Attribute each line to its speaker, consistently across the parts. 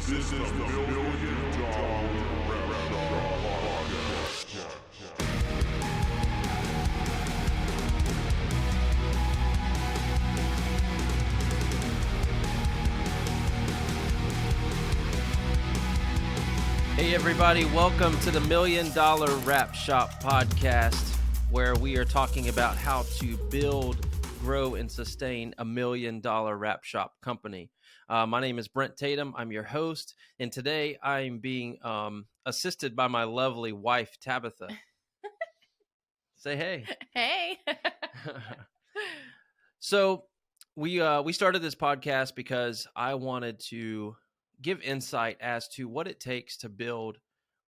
Speaker 1: This is the Million Dollar Rap Podcast.
Speaker 2: Hey everybody, welcome to the Million Dollar Rap Shop Podcast, where we are talking about how to build, grow, and sustain a $1 million rap shop company. My name is Brent Tatum. I'm your host, and today I'm being assisted by my lovely wife, Tabitha. Say hey.
Speaker 3: Hey.
Speaker 2: So we started this podcast because I wanted to give insight as to what it takes to build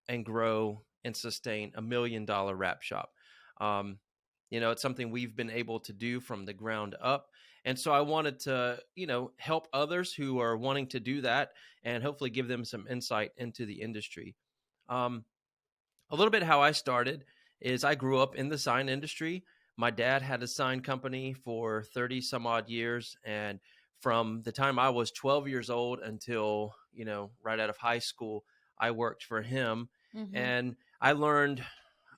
Speaker 2: and grow and sustain a $1 million rap shop. It's something we've been able to do from the ground up. And so I wanted to, help others who are wanting to do that and hopefully give them some insight into the industry. A little bit how I started is I grew up in the sign industry. My dad had a sign company for 30 some odd years. And from the time I was 12 years old until, right out of high school, I worked for him.
Speaker 3: Mm-hmm.
Speaker 2: And I learned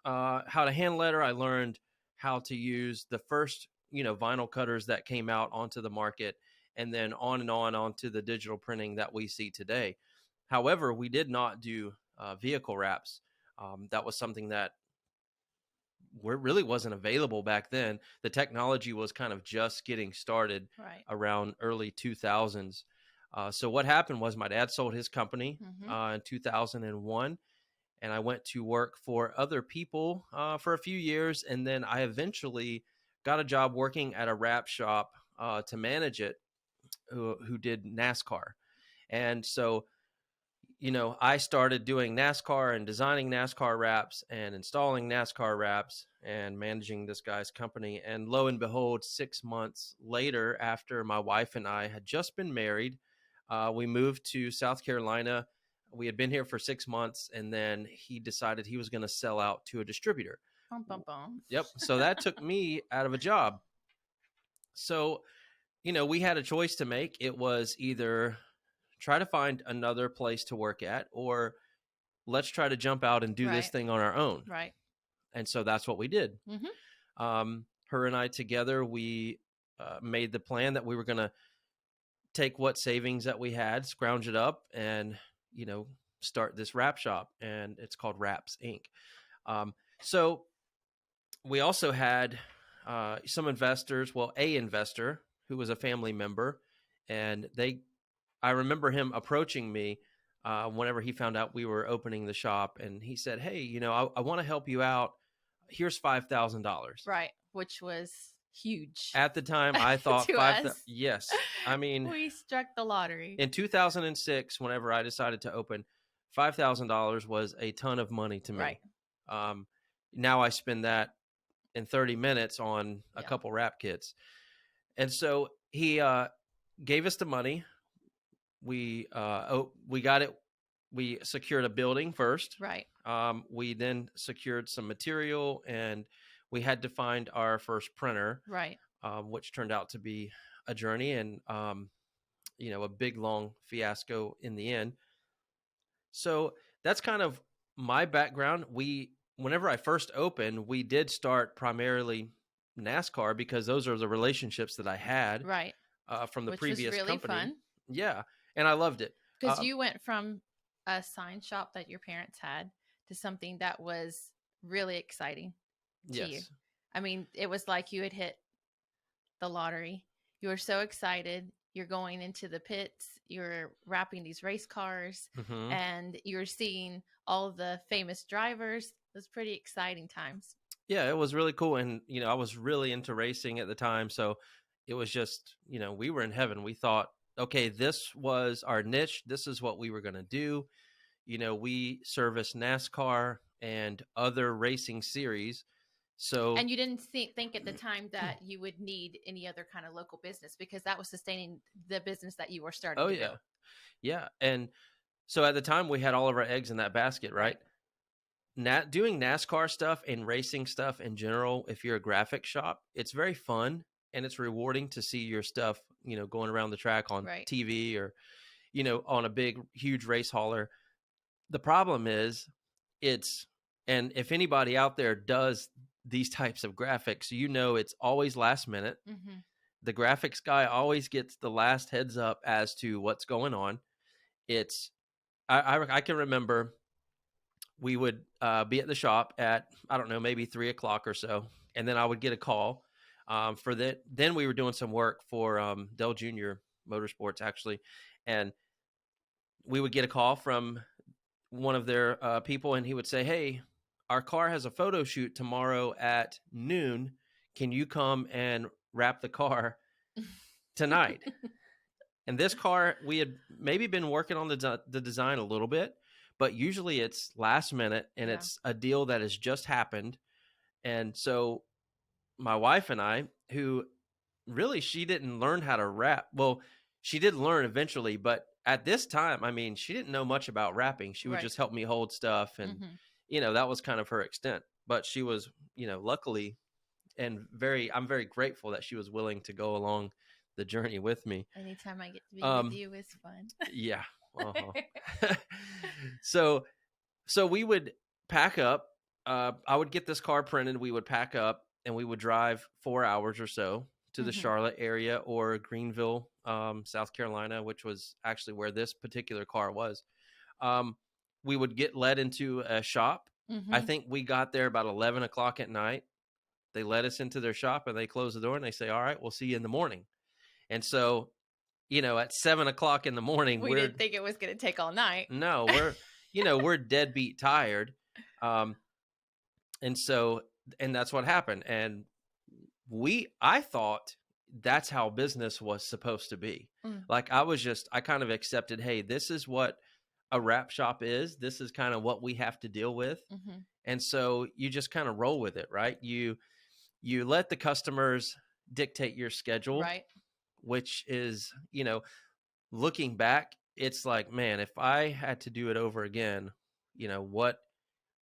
Speaker 2: how to hand letter. I learned how to use the first, vinyl cutters that came out onto the market, and then on to the digital printing that we see today. However, we did not do vehicle wraps. That was something that really wasn't available back then. The technology was kind of just getting started around early 2000s. So what happened was my dad sold his company in 2001. And I went to work for other people for a few years. And then I eventually got a job working at a wrap shop to manage it, who did NASCAR. And so, I started doing NASCAR and designing NASCAR wraps and installing NASCAR wraps and managing this guy's company. And lo and behold, 6 months later, after my wife and I had just been married, we moved to South Carolina. We had been here for 6 months, and then he decided he was going to sell out to a distributor.
Speaker 3: Bum, bum, bum.
Speaker 2: Yep. So that took me out of a job. So, we had a choice to make. It was either try to find another place to work at, or let's try to jump out and do this thing on our own.
Speaker 3: Right.
Speaker 2: And so that's what we did.
Speaker 3: Mm-hmm.
Speaker 2: Her and I together, we made the plan that we were going to take what savings that we had, scrounge it up, and start this wrap shop, and it's called Wraps Inc. So we also had some investors, a investor who was a family member, and I remember him approaching me whenever he found out we were opening the shop, and he said, hey, I want to help you out. Here's $5,000.
Speaker 3: Right. Which was huge.
Speaker 2: At the time, I thought yes. I mean,
Speaker 3: we struck the lottery.
Speaker 2: In 2006, whenever I decided to open, $5,000 was a ton of money to me.
Speaker 3: Right.
Speaker 2: Now I spend that in 30 minutes on a couple wrap kits. And so he gave us the money. We got it. We secured a building first.
Speaker 3: Right.
Speaker 2: We then secured some material, and we had to find our first printer.
Speaker 3: Right.
Speaker 2: Which turned out to be a journey and, a big, long fiasco in the end. So that's kind of my background. Whenever I first opened, we did start primarily NASCAR because those are the relationships that I had from the
Speaker 3: Which
Speaker 2: previous
Speaker 3: was really
Speaker 2: company.
Speaker 3: Fun.
Speaker 2: Yeah. And I loved it.
Speaker 3: Because you went from a sign shop that your parents had to something that was really exciting to you. I mean, it was like you had hit the lottery. You were so excited. You're going into the pits. You're wrapping these race cars, and you're seeing all the famous drivers. It was pretty exciting times.
Speaker 2: Yeah, it was really cool. And, I was really into racing at the time. So it was just, we were in heaven. We thought, okay, this was our niche. This is what we were going to do. We service NASCAR and other racing series. So,
Speaker 3: and you didn't think at the time that you would need any other kind of local business because that was sustaining the business that you were starting.
Speaker 2: Oh, yeah. Yeah. And so at the time we had all of our eggs in that basket, right? Doing NASCAR stuff and racing stuff in general, if you're a graphic shop, it's very fun and it's rewarding to see your stuff, going around the track on TV or, on a big, huge race hauler. The problem is and if anybody out there does these types of graphics, it's always last minute.
Speaker 3: Mm-hmm.
Speaker 2: The graphics guy always gets the last heads up as to what's going on. I can remember we would be at the shop at, I don't know, maybe 3:00 or so. And then I would get a call then we were doing some work for Dell Jr. Motorsports, actually. And we would get a call from one of their people, and he would say, hey, our car has a photo shoot tomorrow at noon. Can you come and wrap the car tonight? And this car, we had maybe been working on the design a little bit, but usually it's last minute, and it's a deal that has just happened. And so my wife and I, who really, she didn't learn how to wrap. Well, she did learn eventually, but at this time, I mean, she didn't know much about wrapping. She would just help me hold stuff. And, that was kind of her extent. But she was, luckily, and I'm very grateful that she was willing to go along the journey with me.
Speaker 3: Anytime I get to be with you is fun.
Speaker 2: Yeah. Uh-huh. So we would pack up. I would get this car printed. We would pack up, and we would drive 4 hours or so to the Charlotte area or Greenville, South Carolina, which was actually where this particular car was. We would get led into a shop. I think we got there about 11 o'clock at night. They led us into their shop, and they closed the door, and they say, all right, we'll see you in the morning. And so, at 7 o'clock in the morning,
Speaker 3: we didn't think it was going to take all night.
Speaker 2: No, we're deadbeat tired. And that's what happened. And I thought that's how business was supposed to be. Like I kind of accepted, hey, this is what a wrap shop is. This is kind of what we have to deal with. And so you just kind of roll with it, right? You let the customers dictate your schedule,
Speaker 3: right?
Speaker 2: Which is, looking back, it's like, man, if I had to do it over again, what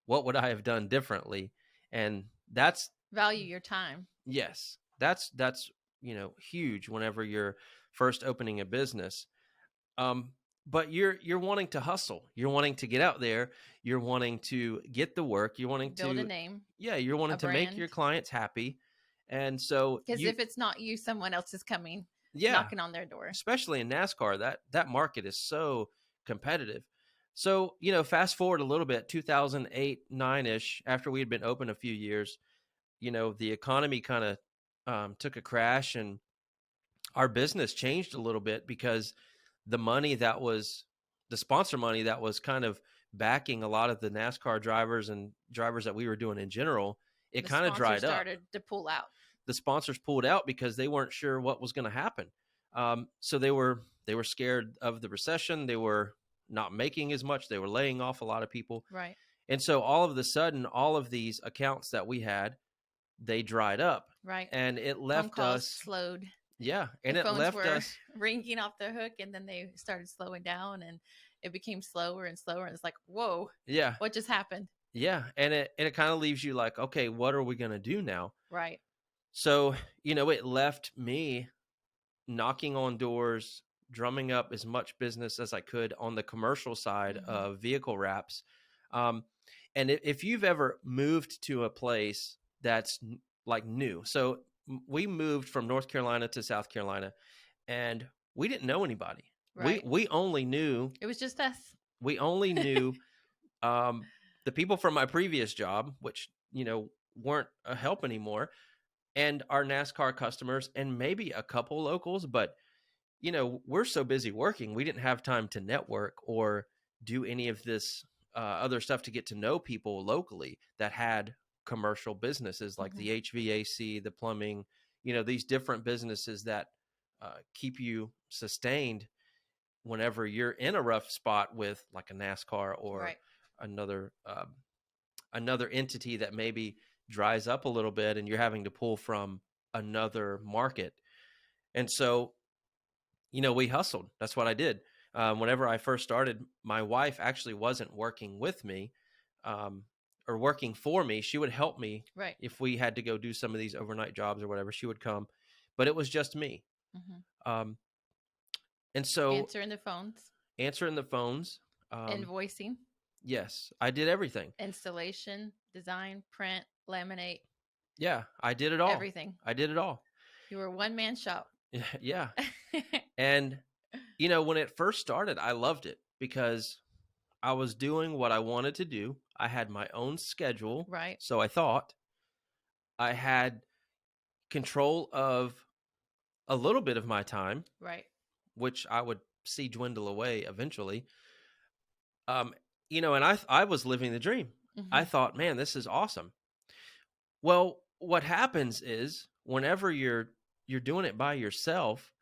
Speaker 2: would I have done differently? And that's
Speaker 3: value your time.
Speaker 2: Yes. That's huge whenever you're first opening a business. But you're wanting to hustle. You're wanting to get out there. You're wanting to get the work. You're wanting to
Speaker 3: build a name.
Speaker 2: Yeah, you're wanting to make your clients happy. And so
Speaker 3: because if it's not you, someone else is coming, knocking on their door.
Speaker 2: Especially in NASCAR, that market is so competitive. So, fast forward a little bit, 2008, 9-ish, after we had been open a few years, the economy kind of took a crash, and our business changed a little bit because the sponsor money that was kind of backing a lot of the NASCAR drivers and drivers that we were doing in general, it kind of dried up.
Speaker 3: Started to pull out.
Speaker 2: The sponsors pulled out because they weren't sure what was going to happen. So they were scared of the recession. They were not making as much. They were laying off a lot of people.
Speaker 3: Right.
Speaker 2: And so all of a sudden, all of these accounts that we had, they dried up.
Speaker 3: Right.
Speaker 2: And it left us
Speaker 3: slowed.
Speaker 2: Yeah. And
Speaker 3: the
Speaker 2: it left us
Speaker 3: ringing off the hook, and then they started slowing down, and it became slower and slower. And it's like, whoa.
Speaker 2: Yeah.
Speaker 3: What just happened?
Speaker 2: Yeah. And it kind of leaves you like, okay, what are we going to do now?
Speaker 3: Right.
Speaker 2: So, it left me knocking on doors, drumming up as much business as I could on the commercial side of vehicle wraps. And if you've ever moved to a place that's like new, so we moved from North Carolina to South Carolina, and we didn't know anybody. Right. We only knew,
Speaker 3: it was just us.
Speaker 2: We only knew the people from my previous job, which, weren't a help anymore, and our NASCAR customers, and maybe a couple locals. But, we're so busy working, we didn't have time to network or do any of this other stuff to get to know people locally that had commercial businesses like the HVAC, the plumbing, these different businesses that keep you sustained whenever you're in a rough spot with like a NASCAR or another entity that maybe dries up a little bit and you're having to pull from another market. And so, we hustled. That's what I did. Whenever I first started, my wife actually wasn't working with me or working for me. She would help me if we had to go do some of these overnight jobs or whatever. She would come, but it was just me. And so
Speaker 3: answering the phones.
Speaker 2: answering the phones.
Speaker 3: Invoicing,
Speaker 2: Yes, I did everything.
Speaker 3: installation, design, print, laminate,
Speaker 2: Yeah, I did it all.
Speaker 3: everything.
Speaker 2: I did it all.
Speaker 3: You were a one-man shop.
Speaker 2: Yeah. And, when it first started, I loved it because I was doing what I wanted to do. I had my own schedule.
Speaker 3: Right.
Speaker 2: So I thought I had control of a little bit of my time,
Speaker 3: Right.
Speaker 2: which I would see dwindle away eventually. And I was living the dream. I thought, man, this is awesome. Well, what happens is whenever you're doing it by yourself,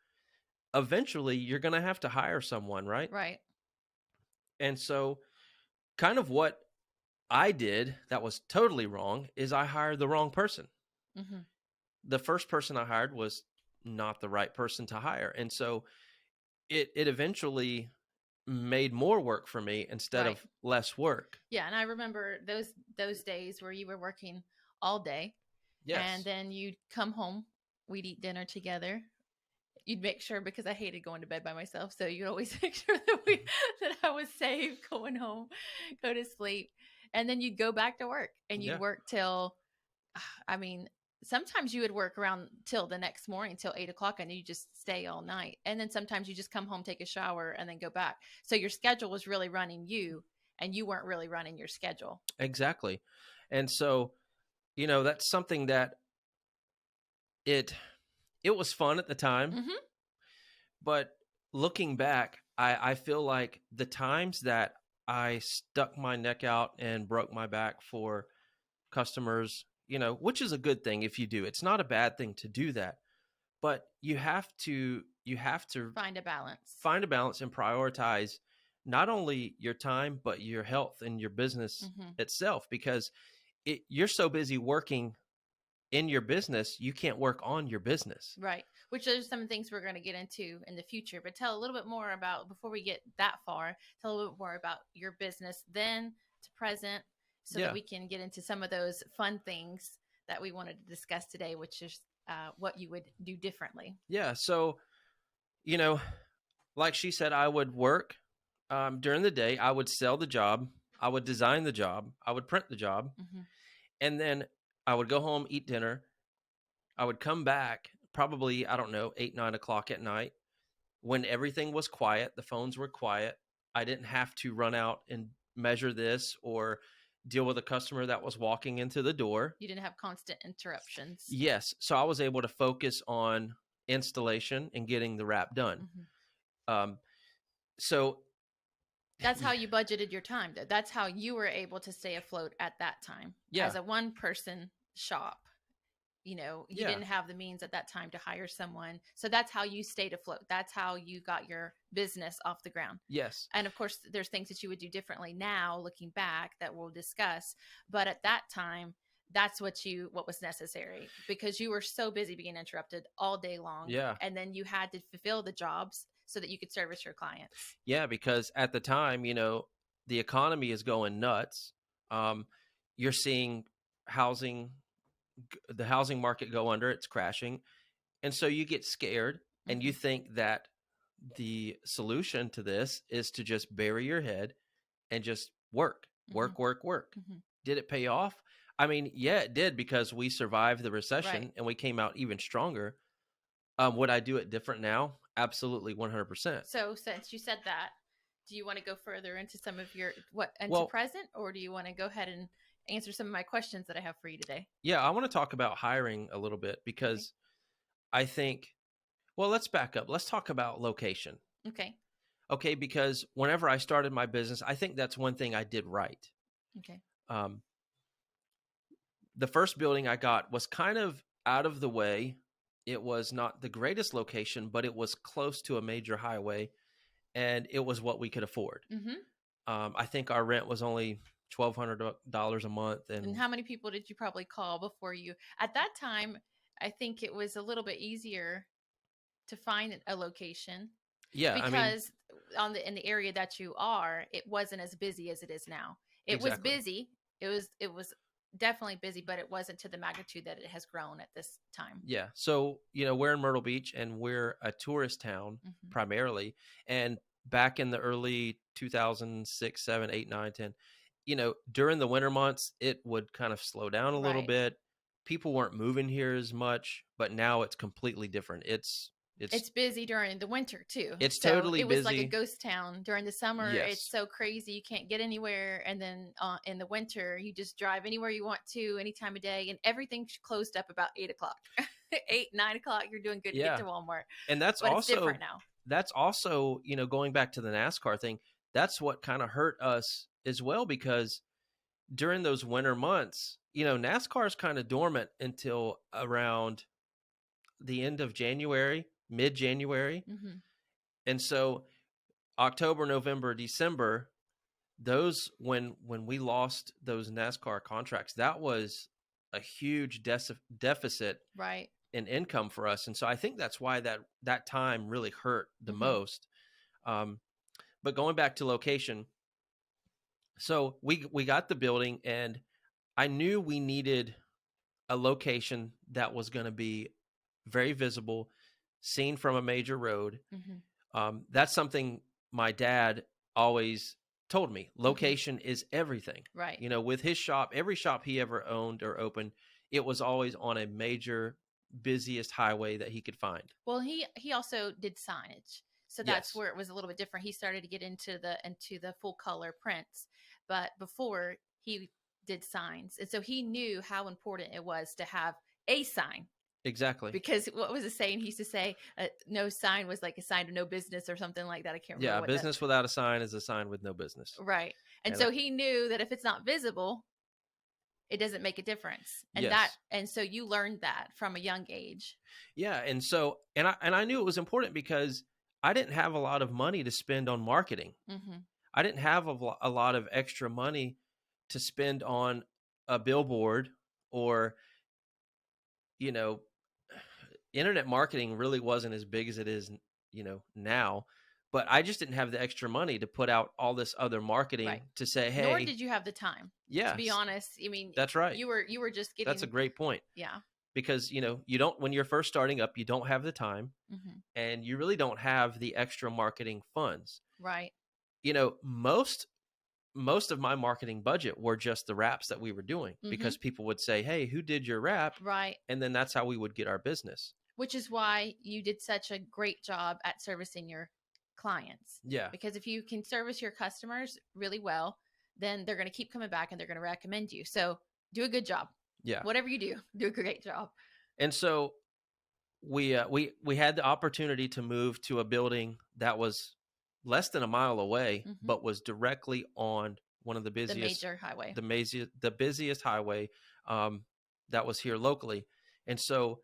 Speaker 2: eventually you're going to have to hire someone, right?
Speaker 3: Right.
Speaker 2: And so kind of what I did that was totally wrong is I hired the wrong person. The first person I hired was not the right person to hire. And so it eventually made more work for me instead of less work.
Speaker 3: Yeah. And I remember those days where you were working all day.
Speaker 2: Yes.
Speaker 3: And then you'd come home, we'd eat dinner together. You'd make sure, because I hated going to bed by myself. So you'd always make sure that I was safe going home, go to sleep. And then you'd go back to work and you'd work till, sometimes you would work around till the next morning, till 8:00, and you just stay all night. And then sometimes you just come home, take a shower, and then go back. So your schedule was really running you, and you weren't really running your schedule.
Speaker 2: Exactly. And so, that's something that it was fun at the time. But looking back, I feel like the times that I stuck my neck out and broke my back for customers, which is a good thing if you do. It's not a bad thing to do that. But you have to
Speaker 3: find a balance.
Speaker 2: Find a balance and prioritize not only your time, but your health and your business itself, because you're so busy working in your business, you can't work on your business.
Speaker 3: Right. Which are some things we're going to get into in the future. But tell a little bit more about, before we get that far, tell a little bit more about your business then to present, so that we can get into some of those fun things that we wanted to discuss today, which is what you would do differently.
Speaker 2: Yeah. So, like she said, I would work during the day. I would sell the job. I would design the job. I would print the job. And then I would go home, eat dinner. I would come back probably, 8, 9 o'clock at night when everything was quiet. The phones were quiet. I didn't have to run out and measure this or deal with a customer that was walking into the door.
Speaker 3: You didn't have constant interruptions.
Speaker 2: Yes. So I was able to focus on installation and getting the wrap done. So
Speaker 3: that's how you budgeted your time, though. That's how you were able to stay afloat at that time. As a one-person shop, you didn't have the means at that time to hire someone. So that's how you stayed afloat. That's how you got your business off the ground.
Speaker 2: Yes.
Speaker 3: And of course, there's things that you would do differently now, looking back, that we'll discuss. But at that time, that's what was necessary, because you were so busy being interrupted all day long.
Speaker 2: Yeah.
Speaker 3: And then you had to fulfill the jobs so that you could service your clients.
Speaker 2: Yeah, because at the time, the economy is going nuts. You're seeing the housing market go under, it's crashing. And so you get scared and you think that the solution to this is to just bury your head and just work. Did it pay off? Yeah, it did, because we survived the recession and we came out even stronger. Would I do it different now? Absolutely, 100%.
Speaker 3: So since you said that, do you want to go further into some of your present, or do you want to go ahead and answer some of my questions that I have for you today?
Speaker 2: Yeah, I want to talk about hiring a little bit, because I think, let's back up. Let's talk about location. Okay, because whenever I started my business, I think that's one thing I did right.
Speaker 3: Okay.
Speaker 2: The first building I got was kind of out of the way. It was not the greatest location, but it was close to a major highway, and it was what we could afford. I think our rent was only $1,200 a month.
Speaker 3: And how many people did you probably call before you? At that time, I think it was a little bit easier to find a location.
Speaker 2: Yeah,
Speaker 3: because in the area that you are, it wasn't as busy as it is now. It was busy. It was definitely busy, but it wasn't to the magnitude that it has grown at this time.
Speaker 2: Yeah. So, we're in Myrtle Beach, and we're a tourist town primarily. And back in the early 2006, 7, 8, 9, 10, during the winter months, it would kind of slow down a little
Speaker 3: Right.
Speaker 2: bit. People weren't moving here as much, but now it's completely different.
Speaker 3: It's busy during the winter too.
Speaker 2: It's
Speaker 3: So
Speaker 2: totally
Speaker 3: it was like a
Speaker 2: busy.
Speaker 3: ghost town during the summer. It's
Speaker 2: Yes.
Speaker 3: so crazy. You can't get anywhere. And then in the winter, you just drive anywhere you want to any time of day. And everything's closed up about 8 o'clock. 8, 9 o'clock, you're doing good to get
Speaker 2: Yeah.
Speaker 3: to Walmart.
Speaker 2: And that's
Speaker 3: But it's
Speaker 2: also
Speaker 3: different now.
Speaker 2: going back to the NASCAR thing, that's what kind of hurt us as well, because during those winter months, NASCAR is kind of dormant until around the end of January, mid-January.
Speaker 3: Hmm.
Speaker 2: And so October, November, December, those when we lost those NASCAR contracts, that was a huge deficit
Speaker 3: Right.
Speaker 2: in income for us. And so I think that's why that time really hurt the
Speaker 3: Mhm.
Speaker 2: most. But going back to location, so we got the building, and I knew we needed a location that was going to be very visible, seen from a major road.
Speaker 3: Hmm.
Speaker 2: That's something my dad always told me. Location is everything.
Speaker 3: Right.
Speaker 2: With his shop, every shop he ever owned or opened, it was always on a major, busiest highway that he could find.
Speaker 3: Well, he also did signage. So that's
Speaker 2: Yes.
Speaker 3: where it was a little bit different. He started to get into the full color prints, but before he did signs. And so he knew how important it was to have a sign,
Speaker 2: Exactly.
Speaker 3: because what was the saying he used to say? No sign was like a sign of no business or something like that. I can't remember.
Speaker 2: Yeah,
Speaker 3: what
Speaker 2: business without a sign is a sign with no business.
Speaker 3: Right. And
Speaker 2: And
Speaker 3: so he knew that if it's not visible, it doesn't make a difference. And
Speaker 2: Yes.
Speaker 3: and so you learned that from a young age.
Speaker 2: Yeah, and so and I knew it was important because I didn't have a lot of money to spend on marketing.
Speaker 3: Hmm.
Speaker 2: I didn't have a lot of extra money to spend on a billboard, or internet marketing really wasn't as big as it is now, but I just didn't have the extra money to put out all this other marketing.
Speaker 3: Right.
Speaker 2: To say, hey,
Speaker 3: Nor did you have the time.
Speaker 2: yeah,
Speaker 3: To be honest, I mean,
Speaker 2: that's right.
Speaker 3: You were just getting.
Speaker 2: That's a great point,
Speaker 3: Yeah.
Speaker 2: because you don't, when you're first starting up, you don't have the time,
Speaker 3: Hmm.
Speaker 2: and you really don't have the extra marketing funds.
Speaker 3: Right.
Speaker 2: Most of my marketing budget were just the wraps that we were doing, because people would say, hey, who did your wrap?
Speaker 3: Right.
Speaker 2: And then that's how we would get our business.
Speaker 3: Which is why you did such a great job at servicing your clients.
Speaker 2: Yeah.
Speaker 3: Because if you can service your customers really well, then they're going to keep coming back and they're going to recommend you. So do a good job.
Speaker 2: Yeah.
Speaker 3: Whatever you do a great job.
Speaker 2: And so we had the opportunity to move to a building that was less than a mile away, but was directly on one of the busiest,
Speaker 3: the major highway,
Speaker 2: the busiest highway that was here locally. And so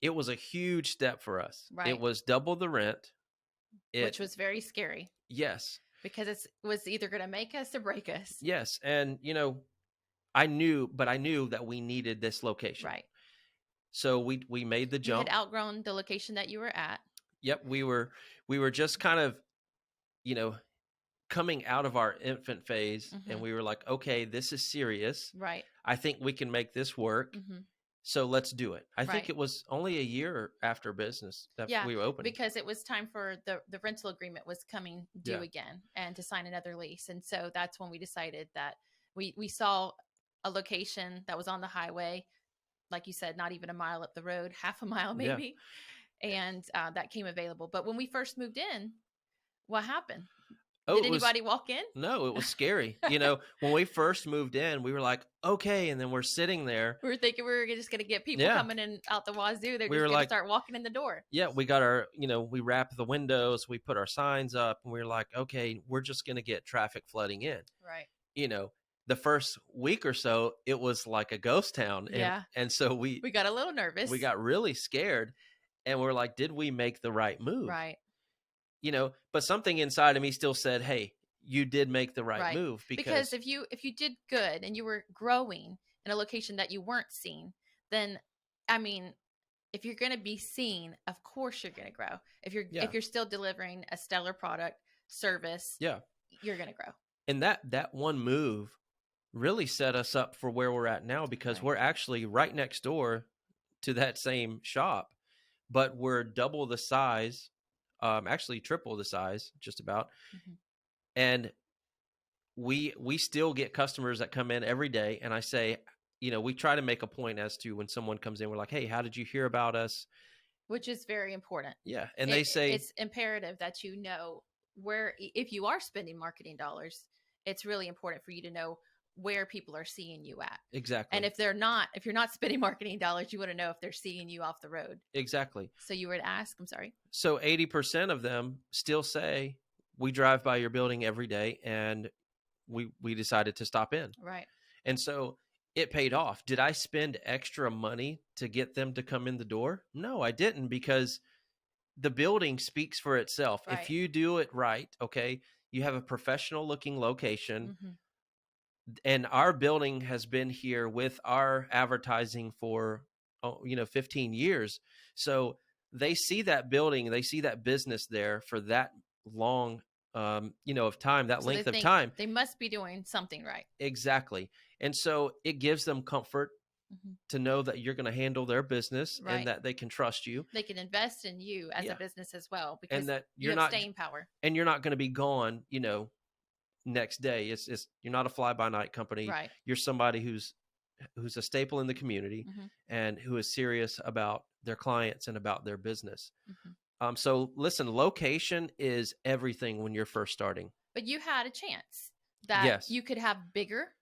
Speaker 2: it was a huge step for us.
Speaker 3: Right.
Speaker 2: It was double the rent,
Speaker 3: which was very scary.
Speaker 2: Yes.
Speaker 3: Because it was either going to make us or break us.
Speaker 2: Yes. And, I knew that we needed this location.
Speaker 3: Right.
Speaker 2: So we made the jump.
Speaker 3: You had outgrown the location that you were at.
Speaker 2: Yep. We were just kind of, coming out of our infant phase, and we were like, okay, this is serious.
Speaker 3: Right.
Speaker 2: I think we can make this work. So let's do it. I think it was only a year after business that we were opening.
Speaker 3: Because it was time for the rental agreement was coming due again, and to sign another lease. And so that's when we decided that we saw a location that was on the highway, like you said, not even a mile up the road, half a mile maybe. Yeah. And that came available. But when we first moved in, what happened? Did anybody walk in?
Speaker 2: No, it was scary. When we first moved in, we were like, okay. And then we're sitting there.
Speaker 3: We were thinking we were just going to get people coming in out the wazoo. They're just going to start walking in the door.
Speaker 2: Yeah, we got our, we wrapped the windows, we put our signs up, and we were like, okay, we're just going to get traffic flooding in.
Speaker 3: Right.
Speaker 2: The first week or so, it was like a ghost town. And so we
Speaker 3: got a little nervous.
Speaker 2: We got really scared, and we're like, did we make the right move?
Speaker 3: Right.
Speaker 2: But something inside of me still said, hey, you did make the right move.
Speaker 3: Because if you did good and you were growing in a location that you weren't seen, then, I mean, if you're going to be seen, of course you're going to grow. If you're still delivering a stellar product, service, you're going to grow.
Speaker 2: And that one move really set us up for where we're at now, because we're actually right next door to that same shop, but we're double the size actually triple the size, just about.
Speaker 3: Mhm.
Speaker 2: And we still get customers that come in every day, and I say, we try to make a point as to when someone comes in, we're like, hey, how did you hear about us?
Speaker 3: Which is very important.
Speaker 2: Yeah. And they say
Speaker 3: it's imperative that you know where, if you are spending marketing dollars, it's really important for you to know where people are seeing you at.
Speaker 2: exactly.
Speaker 3: And if you're not spending marketing dollars, you want to know if they're seeing you off the road.
Speaker 2: Exactly.
Speaker 3: So you were to ask, I'm sorry.
Speaker 2: So 80% of them still say, we drive by your building every day, and we decided to stop in.
Speaker 3: Right.
Speaker 2: And so it paid off. Did I spend extra money to get them to come in the door? No, I didn't, because the building speaks for itself.
Speaker 3: Right.
Speaker 2: If you do it right, okay, you have a professional looking location,
Speaker 3: Mhm.
Speaker 2: and our building has been here with our advertising for 15 years. So they see that building, they see that business there for that long of time, that
Speaker 3: So
Speaker 2: length
Speaker 3: they
Speaker 2: of
Speaker 3: think
Speaker 2: time.
Speaker 3: they must be doing something right.
Speaker 2: Exactly. And so it gives them comfort
Speaker 3: Mhm.
Speaker 2: to know that you're going to handle their business,
Speaker 3: Right.
Speaker 2: and that they can trust you,
Speaker 3: They can invest in you as
Speaker 2: Yeah.
Speaker 3: a business as well, because
Speaker 2: and that
Speaker 3: you
Speaker 2: you're
Speaker 3: have
Speaker 2: not
Speaker 3: staying power.
Speaker 2: and you're not going to be gone, next day. It's you're not a fly by night company.
Speaker 3: Right.
Speaker 2: You're somebody who's a staple in the community,
Speaker 3: Mhm.
Speaker 2: and who is serious about their clients and about their business.
Speaker 3: Mhm.
Speaker 2: So listen, location is everything when you're first starting.
Speaker 3: But you had a chance that
Speaker 2: Yes.
Speaker 3: you could have bigger,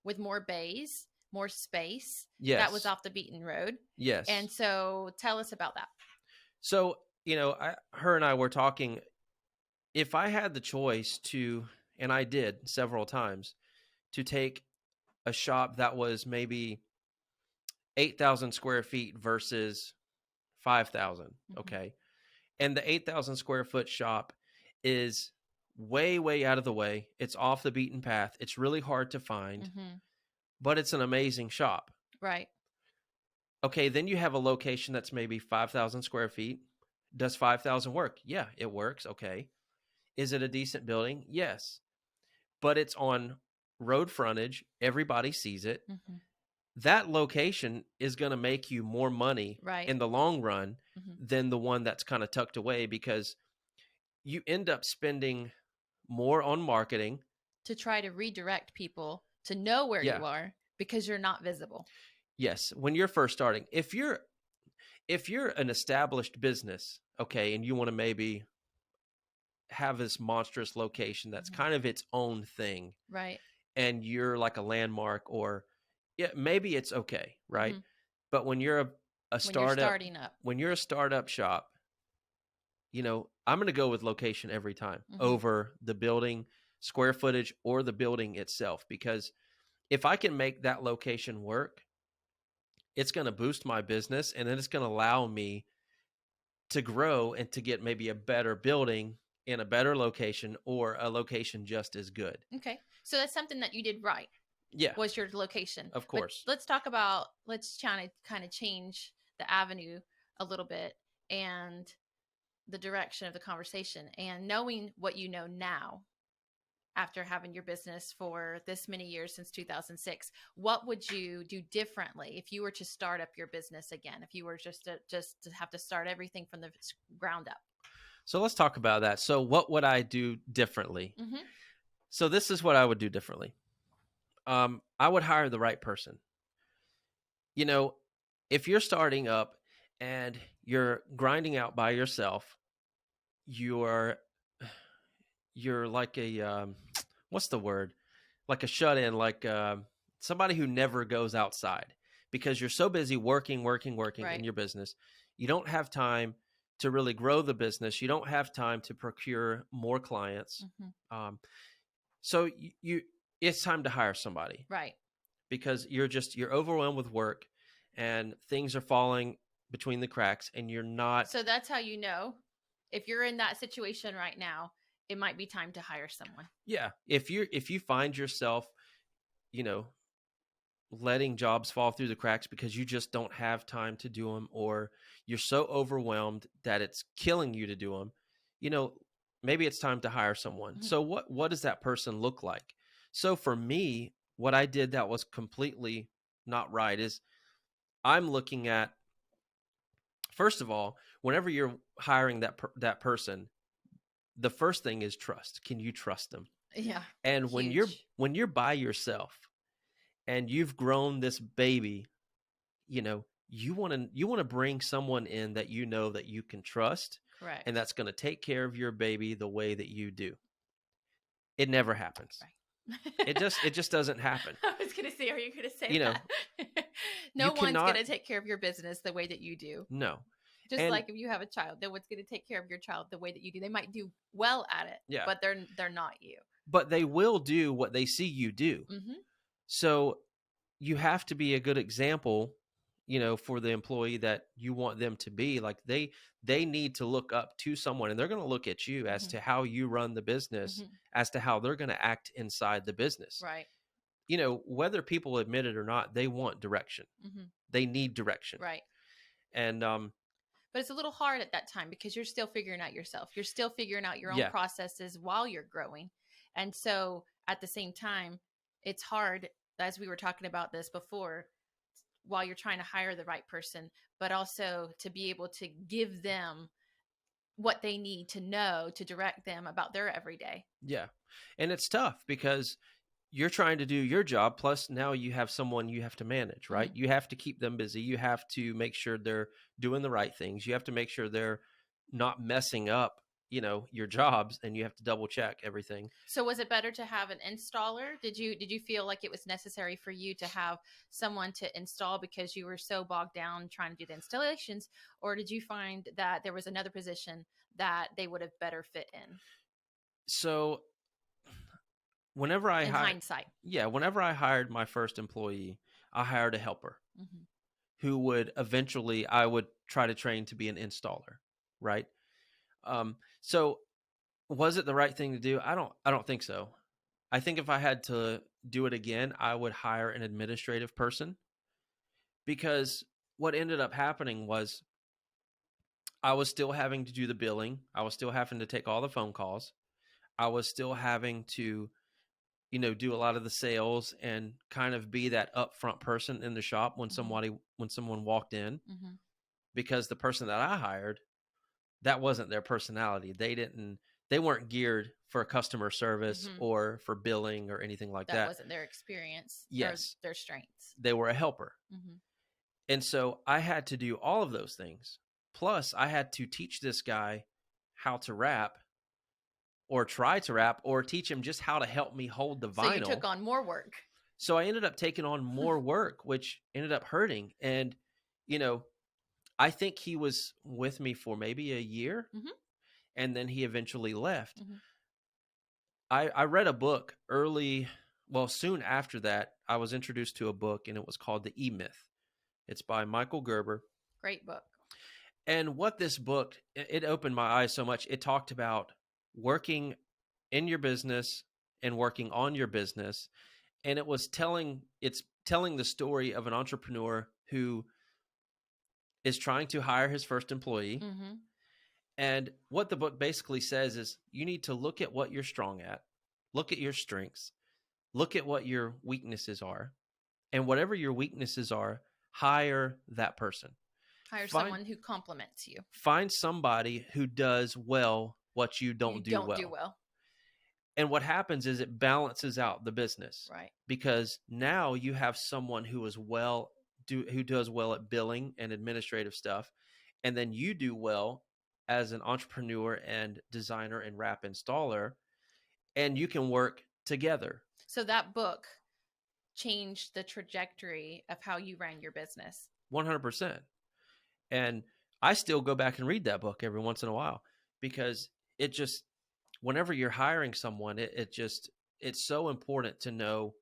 Speaker 3: with more bays, more space.
Speaker 2: Yes.
Speaker 3: That was off the beaten road.
Speaker 2: Yes.
Speaker 3: And so tell us about that.
Speaker 2: So, her and I were talking. If I had the choice to, and I did several times, to take a shop that was maybe 8,000 square feet versus 5,000,
Speaker 3: Mhm.
Speaker 2: okay? And the 8,000 square foot shop is way, way out of the way. It's off the beaten path. It's really hard to find,
Speaker 3: Mhm.
Speaker 2: but it's an amazing shop.
Speaker 3: Right.
Speaker 2: Okay, then you have a location that's maybe 5,000 square feet. Does 5,000 work? Yeah, it works. Okay. Is it a decent building? Yes. But it's on road frontage. Everybody sees it.
Speaker 3: Mhm.
Speaker 2: That location is going to make you more money
Speaker 3: Right.
Speaker 2: in the long run
Speaker 3: Mhm.
Speaker 2: than the one that's kind of tucked away, because you end up spending more on marketing.
Speaker 3: To try to redirect people to know where
Speaker 2: Yeah.
Speaker 3: you are, because you're not visible.
Speaker 2: Yes, when you're first starting. If you're an established business, okay, and you want to maybe have this monstrous location that's
Speaker 3: Mhm.
Speaker 2: kind of its own thing,
Speaker 3: Right.
Speaker 2: and you're like a landmark, or maybe it's okay, right?
Speaker 3: Mhm.
Speaker 2: But when you're a
Speaker 3: When you're
Speaker 2: startup,
Speaker 3: starting up.
Speaker 2: when you're a startup shop, I'm going to go with location every time
Speaker 3: Mhm.
Speaker 2: over the building square footage or the building itself, because if I can make that location work, it's going to boost my business, and then it's going to allow me to grow and to get maybe a better building in a better location, or a location just as good.
Speaker 3: Okay. So that's something that you did right.
Speaker 2: Yeah.
Speaker 3: Was your location.
Speaker 2: Of course.
Speaker 3: But let's kind of change the avenue a little bit, and the direction of the conversation, and knowing what you know now after having your business for this many years, since 2006, what would you do differently if you were to start up your business again, if you were just to have to start everything from the ground up?
Speaker 2: So let's talk about that. So what would I do differently?
Speaker 3: Mm-hmm.
Speaker 2: So this is what I would do differently. I would hire the right person. If you're starting up and you're grinding out by yourself, you're like a what's the word? Like a shut-in, like somebody who never goes outside, because you're so busy working
Speaker 3: Right.
Speaker 2: in your business. You don't have time to really grow the business. You don't have time to procure more clients.
Speaker 3: Mm-hmm.
Speaker 2: So it's time to hire somebody,
Speaker 3: Right.
Speaker 2: because you're overwhelmed with work, and things are falling between the cracks, and you're not.
Speaker 3: So that's how you know, if you're in that situation right now, it might be time to hire someone.
Speaker 2: Yeah. If you find yourself, letting jobs fall through the cracks because you just don't have time to do them, or you're so overwhelmed that it's killing you to do them, maybe it's time to hire someone.
Speaker 3: Mm-hmm.
Speaker 2: So what does that person look like? So for me, what I did that was completely not right is, I'm looking at, first of all, whenever you're hiring that person, the first thing is trust. Can you trust them?
Speaker 3: Yeah.
Speaker 2: And
Speaker 3: Huge.
Speaker 2: when you're by yourself and you've grown this baby, you know, you want to bring someone in that you know that you can trust,
Speaker 3: Correct.
Speaker 2: and that's going to take care of your baby the way that you do. It never happens.
Speaker 3: Right.
Speaker 2: It just doesn't happen.
Speaker 3: I was going to say, are you going to say
Speaker 2: You know,
Speaker 3: that? No
Speaker 2: you
Speaker 3: one's
Speaker 2: cannot-
Speaker 3: going to take care of your business the way that you do.
Speaker 2: No.
Speaker 3: Just
Speaker 2: And-
Speaker 3: like if you have a child, no one's going to take care of your child the way that you do. They might do well at it,
Speaker 2: Yeah.
Speaker 3: but they're not you.
Speaker 2: But they will do what they see you do.
Speaker 3: Mm-hmm.
Speaker 2: So you have to be a good example, you know, for the employee that you want them to be. Like they need to look up to someone, and they're going to look at you as to how you run the business, as to how they're going to act inside the business.
Speaker 3: Right.
Speaker 2: You know, whether people admit it or not, they want direction. They need direction.
Speaker 3: Right.
Speaker 2: And
Speaker 3: but it's a little hard at that time because you're still figuring out yourself. You're still figuring out your own
Speaker 2: Yeah.
Speaker 3: processes while you're growing. And so at the same time, it's hard, as we were talking about this before, while you're trying to hire the right person, but also to be able to give them what they need to know to direct them about their everyday.
Speaker 2: yeah. And it's tough because you're trying to do your job. Plus now you have someone you have to manage, right? You have to keep them busy. You have to make sure they're doing the right things. You have to make sure they're not messing up, you know, your jobs, and you have to double check everything.
Speaker 3: So was it better to have an installer? Did you feel like it was necessary for you to have someone to install because you were so bogged down trying to do the installations, or did you find that there was another position that they would have better fit in?
Speaker 2: So whenever I
Speaker 3: In hindsight.
Speaker 2: whenever I hired my first employee, I hired a helper who would eventually I would try to train to be an installer, right? So was it the right thing to do? I don't think so. I think if I had to do it again, I would hire an administrative person, because what ended up happening was I was still having to do the billing. I was still having to take all the phone calls. I was still having to, you know, do a lot of the sales and kind of be that upfront person in the shop when someone walked in, because the person that I hired, that wasn't their personality. They weren't geared for customer service or for billing or anything like that.
Speaker 3: That wasn't their experience.
Speaker 2: Yes.
Speaker 3: Their strengths.
Speaker 2: They were a helper. And so I had to do all of those things. Plus I had to teach this guy how to wrap, or try to wrap, or teach him just how to help me hold the vinyl.
Speaker 3: So you took on more work.
Speaker 2: So I ended up taking on more work, which ended up hurting. And, you know, I think he was with me for maybe a year, and then he eventually left. I read a book soon after that, I was introduced to a book, and it was called The E-Myth. It's by Michael Gerber.
Speaker 3: Great book.
Speaker 2: And what this book, it opened my eyes so much. It talked about working in your business and working on your business. And it's telling the story of an entrepreneur who is trying to hire his first employee. And what the book basically says is you need to look at what you're strong at, look at your strengths, look at what your weaknesses are, and whatever your weaknesses are, hire that person.
Speaker 3: Hire someone who complements you.
Speaker 2: Find somebody who does well what you don't do well. And what happens is it balances out the business.
Speaker 3: Right.
Speaker 2: Because now you have someone who does well at billing and administrative stuff, and then you do well as an entrepreneur and designer and wrap installer, and you can work together.
Speaker 3: So that book changed the trajectory of how you ran your business.
Speaker 2: 100%. And I still go back and read that book every once in a while, because it just, whenever you're hiring someone, it's so important to know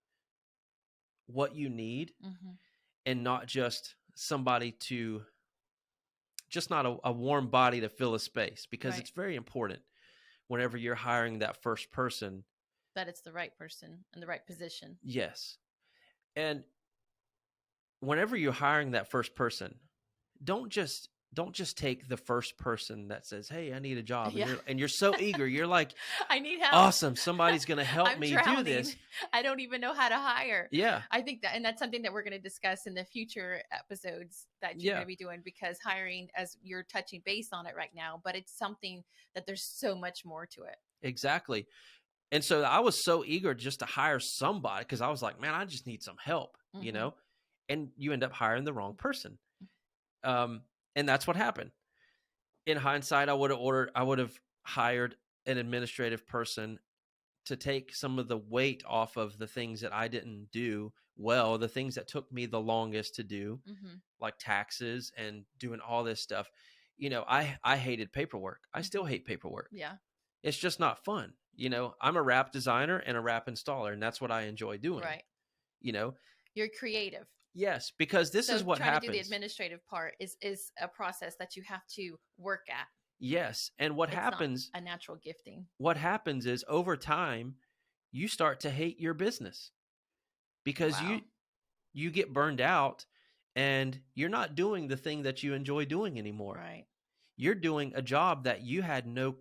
Speaker 2: what you need, and not just somebody to, just not a warm body to fill a space, because it's very important whenever you're hiring that first person,
Speaker 3: that it's the right person in the right position.
Speaker 2: Yes. And whenever you're hiring that first person, don't just don't just take the first person that says, "Hey, I need a job," and
Speaker 3: Yeah.
Speaker 2: you're so eager. You're like,
Speaker 3: I need help.
Speaker 2: "Awesome, somebody's going to help
Speaker 3: I'm
Speaker 2: me
Speaker 3: drowning.
Speaker 2: do this."
Speaker 3: I don't even know how to hire.
Speaker 2: Yeah.
Speaker 3: I think that, and that's something that we're going to discuss in the future episodes that you're
Speaker 2: Yeah.
Speaker 3: going to be doing, because hiring, as you're touching base on it right now, but it's something that there's so much more to it.
Speaker 2: Exactly. And so I was so eager just to hire somebody, because I was like, man, I just need some help, you
Speaker 3: Mhm.
Speaker 2: know, and you end up hiring the wrong person. And that's what happened. In hindsight, I would have hired an administrative person to take some of the weight off of the things that I didn't do well, the things that took me the longest to do,
Speaker 3: Mhm.
Speaker 2: like taxes and doing all this stuff. You know, I hated paperwork. I still hate paperwork.
Speaker 3: Yeah.
Speaker 2: It's just not fun. You know, I'm a wrap designer and a wrap installer, and that's what I enjoy doing.
Speaker 3: Right.
Speaker 2: You know,
Speaker 3: You're creative.
Speaker 2: yes, because this
Speaker 3: So
Speaker 2: is what
Speaker 3: trying
Speaker 2: happens.
Speaker 3: to do the administrative part is a process that you have to work at.
Speaker 2: Yes, and what
Speaker 3: It's
Speaker 2: happens?
Speaker 3: not a natural gifting.
Speaker 2: What happens is over time, you start to hate your business because
Speaker 3: Wow.
Speaker 2: you get burned out, and you're not doing the thing that you enjoy doing anymore.
Speaker 3: Right.
Speaker 2: You're doing a job that you have no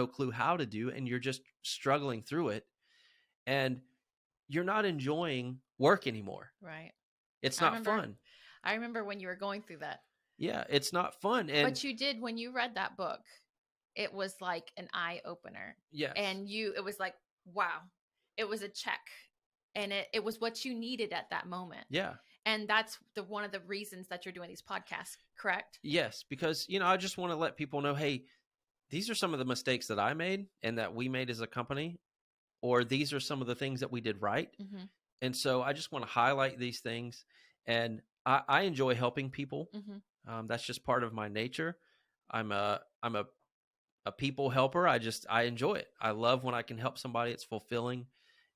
Speaker 2: clue how to do, and you're just struggling through it, and you're not enjoying work anymore.
Speaker 3: Right.
Speaker 2: It's
Speaker 3: I
Speaker 2: not
Speaker 3: remember-
Speaker 2: fun.
Speaker 3: I remember when you were going through that.
Speaker 2: Yeah, it's not fun. And
Speaker 3: But you did, when you read that book, it was like an eye opener.
Speaker 2: yes,
Speaker 3: And it was like, wow, it was a check. And it was what you needed at that moment.
Speaker 2: yeah,
Speaker 3: And that's one of the reasons that you're doing these podcasts, correct?
Speaker 2: yes, because I just want to let people know, hey, these are some of the mistakes that I made and that we made as a company, or these are some of the things that we did right.
Speaker 3: Mm-hmm.
Speaker 2: And so I just want to highlight these things, and I enjoy helping people.
Speaker 3: Mm-hmm.
Speaker 2: That's just part of my nature. I'm a people helper. I enjoy it. I love when I can help somebody. It's fulfilling,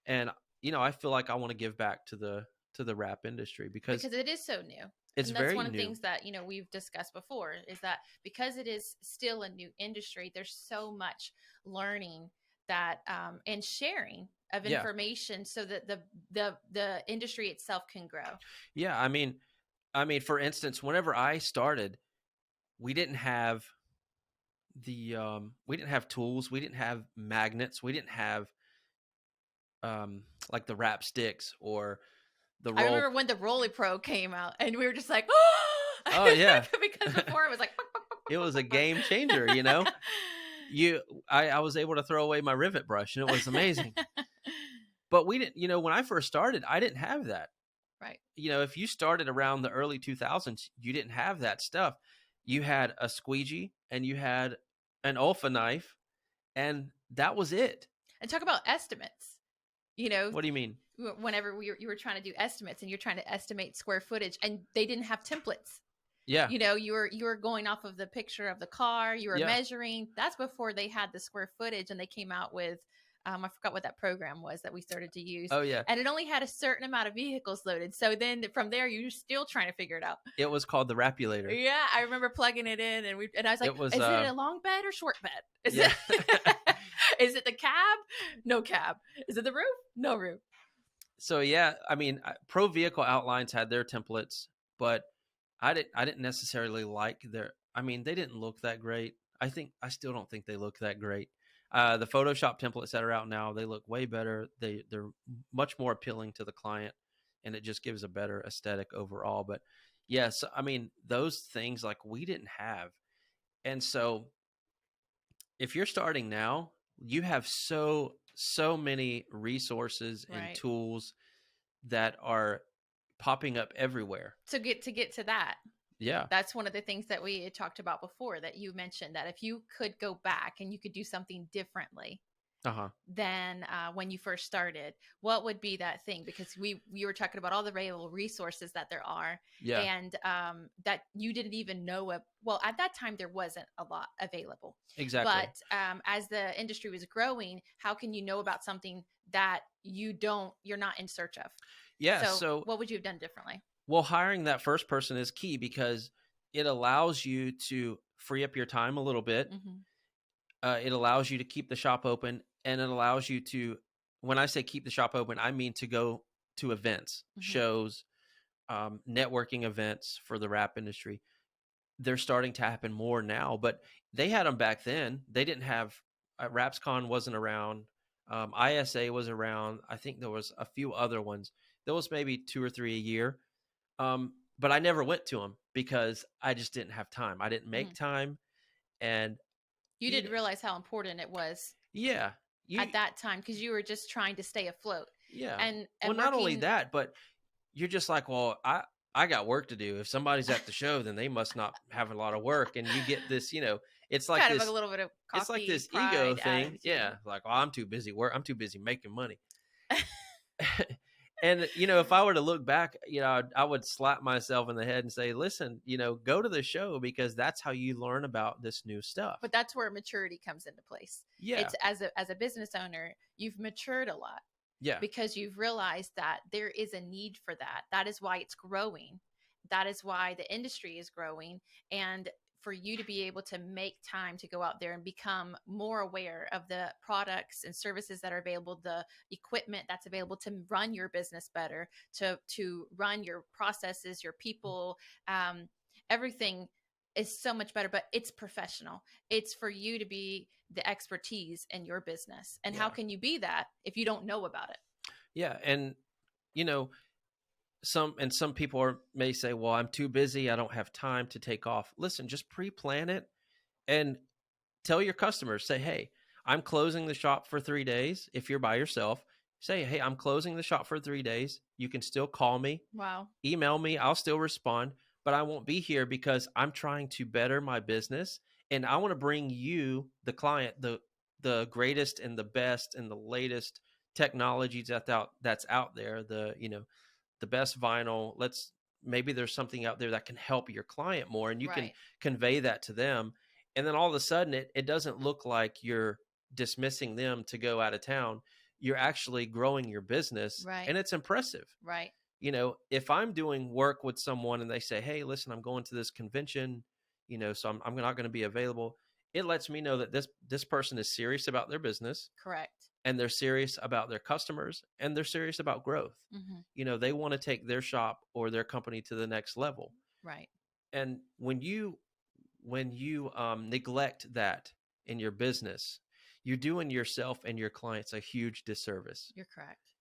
Speaker 2: and I feel like I want to give back to the wrap industry because
Speaker 3: it is so new.
Speaker 2: it's
Speaker 3: And that's
Speaker 2: very
Speaker 3: one of the
Speaker 2: new.
Speaker 3: things that we've discussed before, is that because it is still a new industry, there's so much learning that and sharing of
Speaker 2: Yeah.
Speaker 3: information so that the industry itself can grow.
Speaker 2: Yeah, I mean, for instance, whenever I started, we didn't have we didn't have tools, we didn't have magnets, we didn't have like the wrap sticks or the
Speaker 3: I
Speaker 2: roll.
Speaker 3: remember when the Rolly Pro came out, and we were just like,
Speaker 2: Oh, yeah.
Speaker 3: because before it was like,
Speaker 2: It was a game changer, I was able to throw away my rivet brush, and it was amazing. But we didn't, when I first started, I didn't have that.
Speaker 3: Right.
Speaker 2: If you started around the early 2000s, you didn't have that stuff. You had a squeegee and you had an Olfa knife, and that was it.
Speaker 3: And talk about estimates.
Speaker 2: What do you mean?
Speaker 3: Whenever you were trying to do estimates, and you're trying to estimate square footage, and they didn't have templates.
Speaker 2: Yeah.
Speaker 3: You were going off of the picture of the car. You were
Speaker 2: Yeah.
Speaker 3: measuring. That's before they had the square footage, and they came out with I forgot what that program was that we started to use.
Speaker 2: Oh, yeah.
Speaker 3: And it only had a certain amount of vehicles loaded. So then from there, you're still trying to figure it out.
Speaker 2: It was called the Rapulator.
Speaker 3: Yeah, I remember plugging it in, and I was like,
Speaker 2: It was,
Speaker 3: is it a long bed or short bed? Is
Speaker 2: Yeah.
Speaker 3: is it the cab? No cab. Is it the roof? No roof.
Speaker 2: So yeah, Pro Vehicle Outlines had their templates, but I didn't necessarily like their. They didn't look that great. I still don't think they look that great. The Photoshop templates that are out now, they look way better. They're much more appealing to the client, and it just gives a better aesthetic overall. But yes, those things like we didn't have, and so if you're starting now, you have so many resources and
Speaker 3: Right.
Speaker 2: tools that are popping up everywhere.
Speaker 3: To get to that.
Speaker 2: Yeah.
Speaker 3: That's one of the things that we had talked about before, that you mentioned, that if you could go back and you could do something differently
Speaker 2: Uh-huh.
Speaker 3: than when you first started, what would be that thing? Because we were talking about all the available resources that there are,
Speaker 2: Yeah.
Speaker 3: and that you didn't even know of. Well, at that time, there wasn't a lot available.
Speaker 2: Exactly.
Speaker 3: But as the industry was growing, how can you know about something that you're not in search of?
Speaker 2: Yeah.
Speaker 3: So
Speaker 2: So
Speaker 3: what would you have done differently?
Speaker 2: well, hiring that first person is key because it allows you to free up your time a little bit.
Speaker 3: Mm-hmm.
Speaker 2: It allows you to keep the shop open, and it allows you to, when I say keep the shop open, I mean to go to events,
Speaker 3: Mhm.
Speaker 2: shows, networking events for the wrap industry. they're starting to happen more now, but they had them back then. They didn't have RapsCon wasn't around. ISA was around. I think there was a few other ones. There was maybe 2 or 3 a year. But I never went to them because I just didn't have time. I didn't make time, and
Speaker 3: you didn't realize how important it was.
Speaker 2: Yeah,
Speaker 3: at that time, because you were just trying to stay afloat.
Speaker 2: Yeah,
Speaker 3: and
Speaker 2: well, not only that, but you're just like, well, I got work to do. If somebody's at the show, then they must not have a lot of work. And you get this, it's like
Speaker 3: kind
Speaker 2: this,
Speaker 3: of a little bit of cocky,
Speaker 2: it's like this
Speaker 3: pride
Speaker 2: ego thing.
Speaker 3: attitude.
Speaker 2: Yeah, like, well, I'm too busy I'm too busy making money. And, if I were to look back, I would slap myself in the head and say, listen, go to the show, because that's how you learn about this new stuff.
Speaker 3: But that's where maturity comes into place.
Speaker 2: Yeah.
Speaker 3: It's as a business owner, you've matured a lot.
Speaker 2: Yeah.
Speaker 3: Because you've realized that there is a need for that. That is why it's growing. That is why the industry is growing. And for you to be able to make time to go out there and become more aware of the products and services that are available, the equipment that's available to run your business better, to run your processes, your people, everything is so much better, but it's professional. It's for you to be the expertise in your business. And how can you be that if you don't know about it?
Speaker 2: Yeah. And, some people may say, well, I'm too busy. I don't have time to take off. Listen, just pre-plan it and tell your customers, say, hey, I'm closing the shop for 3 days. If you're by yourself, say, hey, I'm closing the shop for 3 days. You can still call me.
Speaker 3: Wow.
Speaker 2: Email me. I'll still respond, but I won't be here because I'm trying to better my business. And I want to bring you, the client, the greatest and the best and the latest technologies that's out there, the best vinyl. Maybe there's something out there that can help your client more, and you can convey that to them. And then all of a sudden it doesn't look like you're dismissing them to go out of town. You're actually growing your business, and it's impressive.
Speaker 3: Right.
Speaker 2: If I'm doing work with someone and they say, hey, listen, I'm going to this convention, so I'm not going to be available. It lets me know that this person is serious about their business.
Speaker 3: Correct.
Speaker 2: And they're serious about their customers, and they're serious about growth.
Speaker 3: Mm-hmm.
Speaker 2: They want to take their shop or their company to the next level.
Speaker 3: Right.
Speaker 2: And when you neglect that in your business, you're doing yourself and your clients a huge disservice.
Speaker 3: You're correct.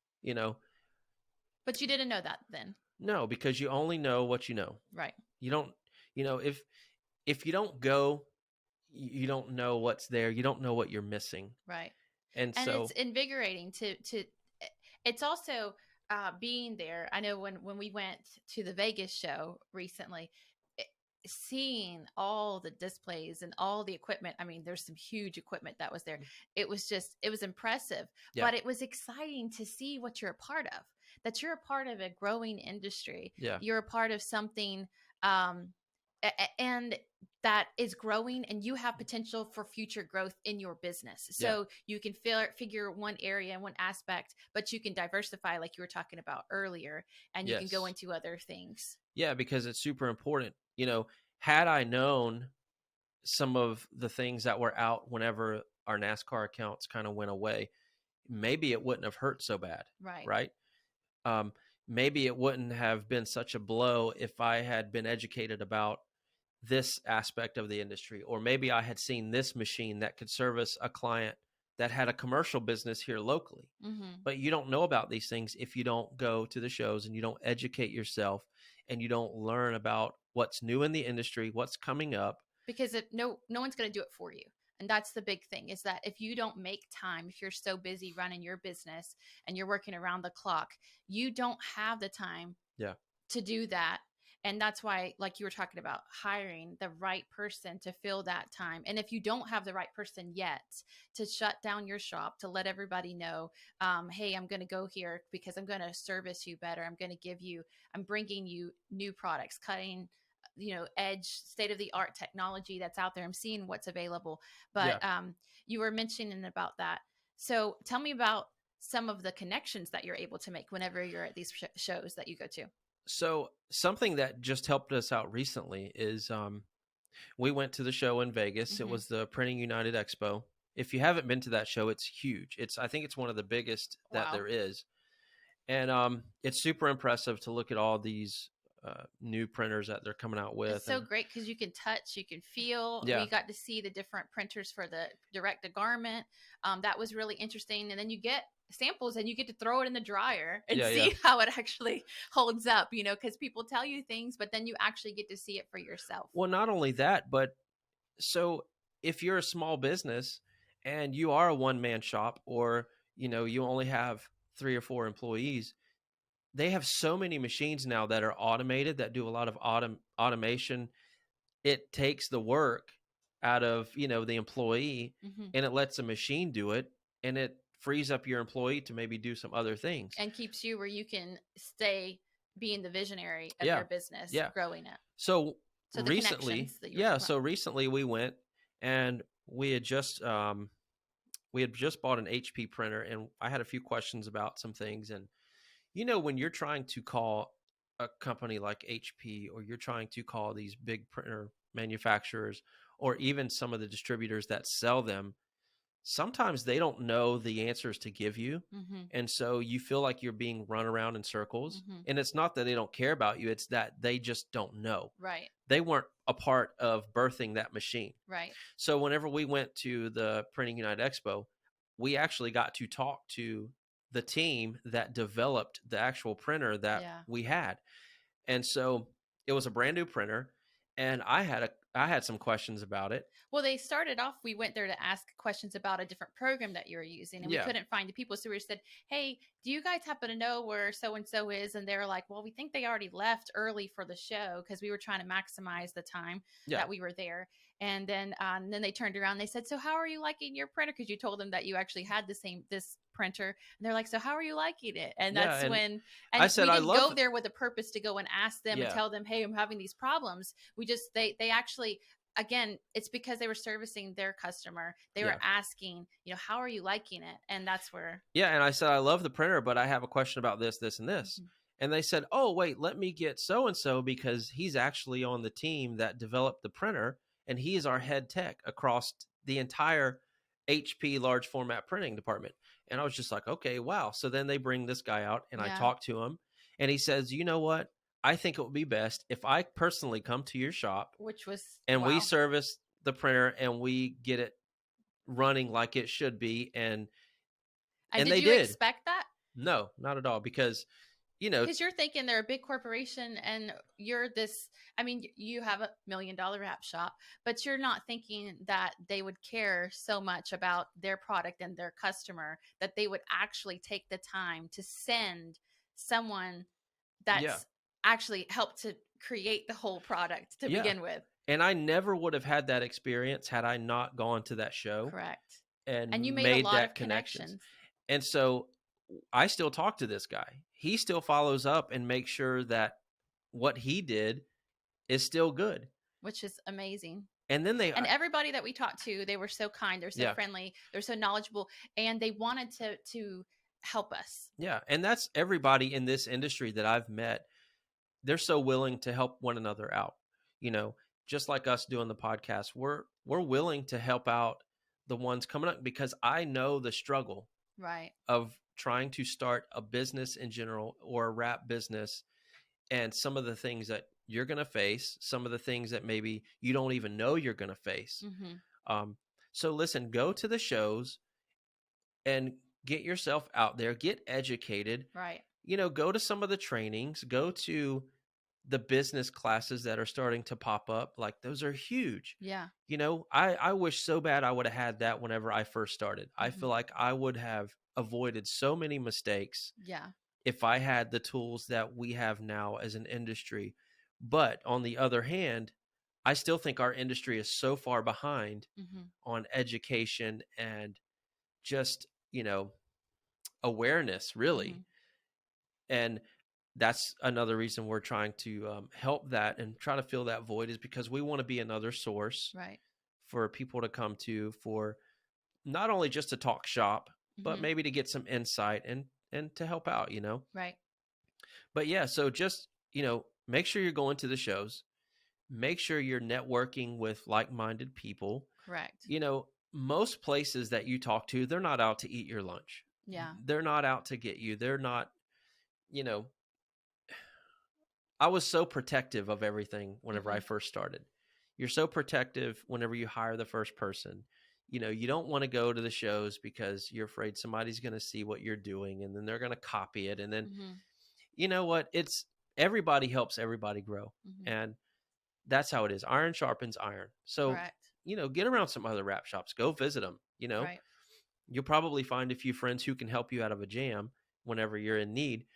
Speaker 3: But you didn't know that then.
Speaker 2: No, because you only know what you know.
Speaker 3: Right.
Speaker 2: You don't, if you don't go, you don't know what's there. You don't know what you're missing.
Speaker 3: Right.
Speaker 2: And
Speaker 3: so it's invigorating to it's also being there. I know when we went to the Vegas show recently, seeing all the displays and all the equipment. I mean, there's some huge equipment that was there. It was impressive, but it was exciting to see what you're a part of, that you're a part of a growing industry.
Speaker 2: Yeah.
Speaker 3: You're a part of something, and that is growing, and you have potential for future growth in your business. So you can figure one area and one aspect, but you can diversify, like you were talking about earlier, and you can go into other things. Yeah,
Speaker 2: because it's super important. Had I known some of the things that were out whenever our NASCAR accounts kind of went away, maybe it wouldn't have hurt so bad.
Speaker 3: Right.
Speaker 2: Maybe it wouldn't have been such a blow if I had been educated about this aspect of the industry, or maybe I had seen this machine that could service a client that had a commercial business here locally.
Speaker 3: Mm-hmm.
Speaker 2: But you don't know about these things if you don't go to the shows and you don't educate yourself and you don't learn about what's new in the industry, what's coming up.
Speaker 3: Because no one's going to do it for you. And that's the big thing, is that if you don't make time, if you're so busy running your business and you're working around the clock, you don't have the time to do that. And that's why, like you were talking about, hiring the right person to fill that time. And if you don't have the right person yet, to shut down your shop, to let everybody know, hey, I'm going to go here because I'm going to service you better. I'm bringing you new products, cutting, edge, state-of-the-art technology that's out there. I'm seeing what's available. But you were mentioning about that. So tell me about some of the connections that you're able to make whenever you're at these shows that you go to.
Speaker 2: So something that just helped us out recently is we went to the show in Vegas.
Speaker 3: Mm-hmm.
Speaker 2: It was the Printing United Expo. If you haven't been to that show, it's huge. I think it's one of the biggest that there is. And it's super impressive to look at all these new printers that they're coming out with.
Speaker 3: It's so great because you can touch, you can feel.
Speaker 2: Yeah.
Speaker 3: We got to see the different printers for the direct to garment. That was really interesting. And then you get samples and you get to throw it in the dryer and see how it actually holds up, because people tell you things, but then you actually get to see it for yourself.
Speaker 2: Well, not only that, but so if you're a small business and you are a one-man shop, or, you only have 3 or 4 employees, they have so many machines now that are automated, that do a lot of automation. It takes the work out of, the employee, and it lets a machine do it, and it frees up your employee to maybe do some other things.
Speaker 3: And keeps you where you can stay being the visionary of your business, growing it.
Speaker 2: So recently, recently we went and we had just bought an HP printer, and I had a few questions about some things. And when you're trying to call a company like HP, or you're trying to call these big printer manufacturers, or even some of the distributors that sell them, sometimes they don't know the answers to give you. And so you feel like you're being run around in circles. And it's not that they don't care about you, it's that they just don't know.
Speaker 3: Right.
Speaker 2: They weren't a part of birthing that machine.
Speaker 3: Right.
Speaker 2: So whenever we went to the Printing United Expo, we actually got to talk to the team that developed the actual printer that we had. And so it was a brand new printer, and I had some questions about it.
Speaker 3: Well, they started off, we went there to ask questions about a different program that you were using, and we couldn't find the people. So we said, hey, do you guys happen to know where so-and-so is? And they were like, well, we think they already left early for the show, because we were trying to maximize the time that we were there. And then they turned around and they said, so how are you liking your printer? Because you told them that you actually had this printer. And they're like, so how are you liking it? And that's when I said, we didn't go there with a purpose to go and ask them and tell them, hey, I'm having these problems. We just, they actually, again, it's because they were servicing their customer. They were asking, how are you liking it? And that's where.
Speaker 2: Yeah. And I said, I love the printer, but I have a question about this, this, and this. And they said, oh, wait, let me get so-and-so, because he's actually on the team that developed the printer, and he is our head tech across the entire HP large format printing department. And I was just like, okay, wow. So then they bring this guy out, and I talked to him, and he says, you know what? I think it would be best if I personally come to your shop, we service the printer and we get it running like it should be. And
Speaker 3: did you expect that?
Speaker 2: No, not at all. Because
Speaker 3: you're thinking they're a big corporation, and you're this, you have $1 million wrap shop, but you're not thinking that they would care so much about their product and their customer that they would actually take the time to send someone that's actually helped to create the whole product to begin with.
Speaker 2: And I never would have had that experience had I not gone to that show.
Speaker 3: Correct.
Speaker 2: And
Speaker 3: you made a lot of connections.
Speaker 2: And so I still talk to this guy. He still follows up and makes sure that what he did is still good,
Speaker 3: which is amazing.
Speaker 2: And then
Speaker 3: everybody that we talked to, they were so kind. They're so friendly. They're so knowledgeable, and they wanted to help us.
Speaker 2: Yeah. And that's everybody in this industry that I've met. They're so willing to help one another out. Just like us doing the podcast, we're willing to help out the ones coming up, because I know the struggle of trying to start a business in general, or a wrap business, and some of the things that you're going to face, some of the things that maybe you don't even know you're going to face. So listen, go to the shows and get yourself out there, get educated, go to some of the trainings, go to the business classes that are starting to pop up. Like, those are huge.
Speaker 3: Yeah.
Speaker 2: I wish so bad I would have had that whenever I first started. I feel like I would have avoided so many mistakes if I had the tools that we have now as an industry. But on the other hand, I still think our industry is so far behind on education and just, awareness, really. And that's another reason we're trying to help that and try to fill that void, is because we want to be another source for people to come to, for not only just to talk shop, but maybe to get some insight and to help out,
Speaker 3: Right.
Speaker 2: But yeah, so just, make sure you're going to the shows, make sure you're networking with like-minded people.
Speaker 3: Correct.
Speaker 2: Most places that you talk to, they're not out to eat your lunch.
Speaker 3: Yeah.
Speaker 2: They're not out to get you. They're not, I was so protective of everything whenever I
Speaker 3: Mhm.
Speaker 2: first started. You're so protective whenever you hire the first person. You don't want to go to the shows because you're afraid somebody's going to see what you're doing and then they're going to copy it. And then,
Speaker 3: Mhm.
Speaker 2: you know what? It's everybody helps everybody grow.
Speaker 3: Mhm.
Speaker 2: And that's how it is. Iron sharpens iron. So,
Speaker 3: Correct.
Speaker 2: get around some other wrap shops, go visit them.
Speaker 3: Right.
Speaker 2: You'll probably find a few friends who can help you out of a jam whenever you're in need.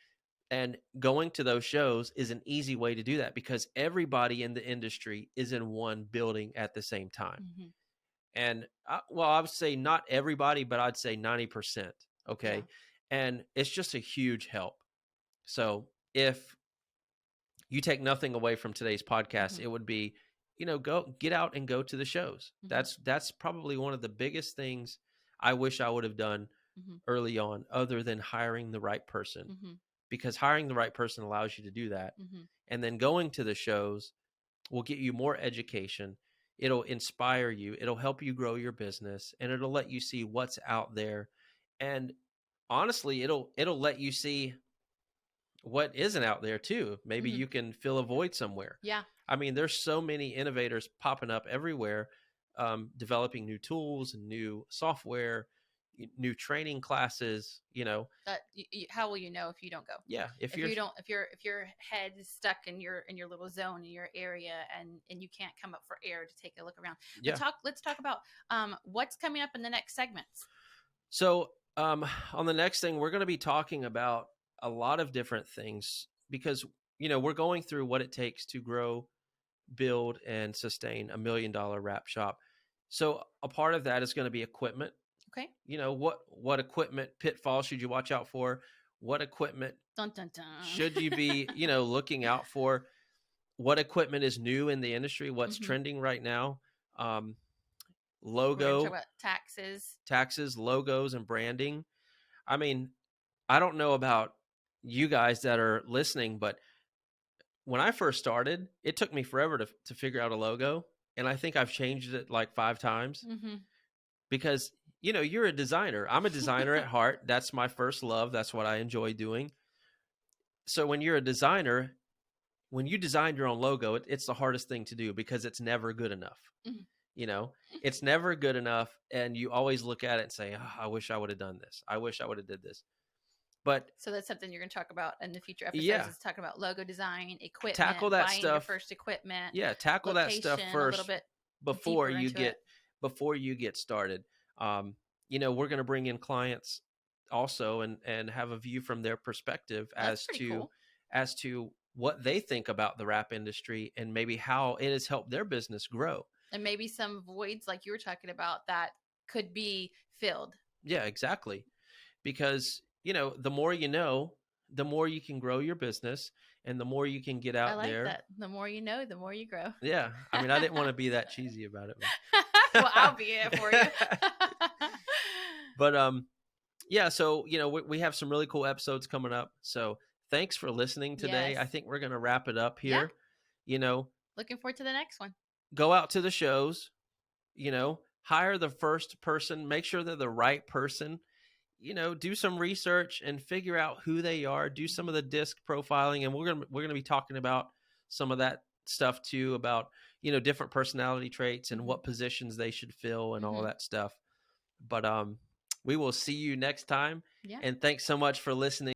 Speaker 2: And going to those shows is an easy way to do that because everybody in the industry is in one building at the same time.
Speaker 3: Mhm.
Speaker 2: And I would say not everybody, but I'd say 90%. Okay.
Speaker 3: Yeah.
Speaker 2: And it's just a huge help. So if you take nothing away from today's podcast,
Speaker 3: Mhm.
Speaker 2: it would be, go get out and go to the shows.
Speaker 3: Mhm.
Speaker 2: That's probably one of the biggest things I wish I would have done
Speaker 3: Mhm.
Speaker 2: early on, other than hiring the right person,
Speaker 3: Mhm.
Speaker 2: because hiring the right person allows you to do that.
Speaker 3: Mhm.
Speaker 2: And then going to the shows will get you more education. It'll inspire you. It'll help you grow your business, and it'll let you see what's out there. And honestly, it'll let you see what isn't out there too. Maybe
Speaker 3: Mhm.
Speaker 2: you can fill a void somewhere.
Speaker 3: Yeah.
Speaker 2: I mean, there's so many innovators popping up everywhere, developing new tools and new software, new training classes.
Speaker 3: How will you know if you don't go?
Speaker 2: Yeah,
Speaker 3: If your head is stuck in your little zone in your area and you can't come up for air to take a look around.
Speaker 2: yeah.
Speaker 3: Let's talk about what's coming up in the next segments.
Speaker 2: So on the next thing, we're going to be talking about a lot of different things because we're going through what it takes to grow, build, and sustain $1 million wrap shop. So a part of that is going to be equipment.
Speaker 3: Okay.
Speaker 2: What equipment pitfalls should you watch out for? What equipment
Speaker 3: Dun, dun, dun.
Speaker 2: should you be looking out for? What equipment is new in the industry? What's
Speaker 3: Mhm.
Speaker 2: trending right now?
Speaker 3: We're gonna
Speaker 2: Logo,
Speaker 3: talk about
Speaker 2: taxes, logos, and branding. I mean, I don't know about you guys that are listening, but when I first started, it took me forever to figure out a logo. And I think I've changed it like 5 times
Speaker 3: Mm-hmm.
Speaker 2: because, you're a designer. I'm a designer at heart. That's my first love. That's what I enjoy doing. So when you're a designer, when you design your own logo, it's the hardest thing to do because it's never good enough.
Speaker 3: Mhm.
Speaker 2: It's never good enough. And you always look at it and say, I wish I would have done this. I wish I would have did this. But
Speaker 3: so that's something you're going to talk about in the future episodes.
Speaker 2: Yeah.
Speaker 3: Is talking about logo design, equipment,
Speaker 2: Tackle that
Speaker 3: buying
Speaker 2: stuff.
Speaker 3: your first equipment.
Speaker 2: Yeah, tackle that stuff
Speaker 3: location,
Speaker 2: first
Speaker 3: a little bit
Speaker 2: before
Speaker 3: deeper
Speaker 2: you
Speaker 3: into
Speaker 2: get
Speaker 3: it.
Speaker 2: before you get started. We're going to bring in clients also and have a view from their perspective
Speaker 3: That's pretty cool.
Speaker 2: as to what they think about the wrap industry and maybe how it has helped their business grow.
Speaker 3: And maybe some voids like you were talking about that could be filled.
Speaker 2: Yeah, exactly. Because, the more you know, the more you can grow your business and the more you can get out
Speaker 3: I like
Speaker 2: there.
Speaker 3: that. The more you know, the more you grow.
Speaker 2: Yeah. I mean, I didn't want to be that cheesy about it.
Speaker 3: Well, I'll be it for you.
Speaker 2: But yeah, so we have some really cool episodes coming up. So thanks for listening today.
Speaker 3: Yes.
Speaker 2: I think we're going to wrap it up here.
Speaker 3: Looking forward to the next one.
Speaker 2: Go out to the shows, hire the first person, make sure they're the right person, do some research and figure out who they are, do some of the disc profiling. And we're going to be talking about some of that stuff too, about, different personality traits and what positions they should fill and all that stuff. But we will see you next time.
Speaker 3: Yeah.
Speaker 2: And thanks so much for listening.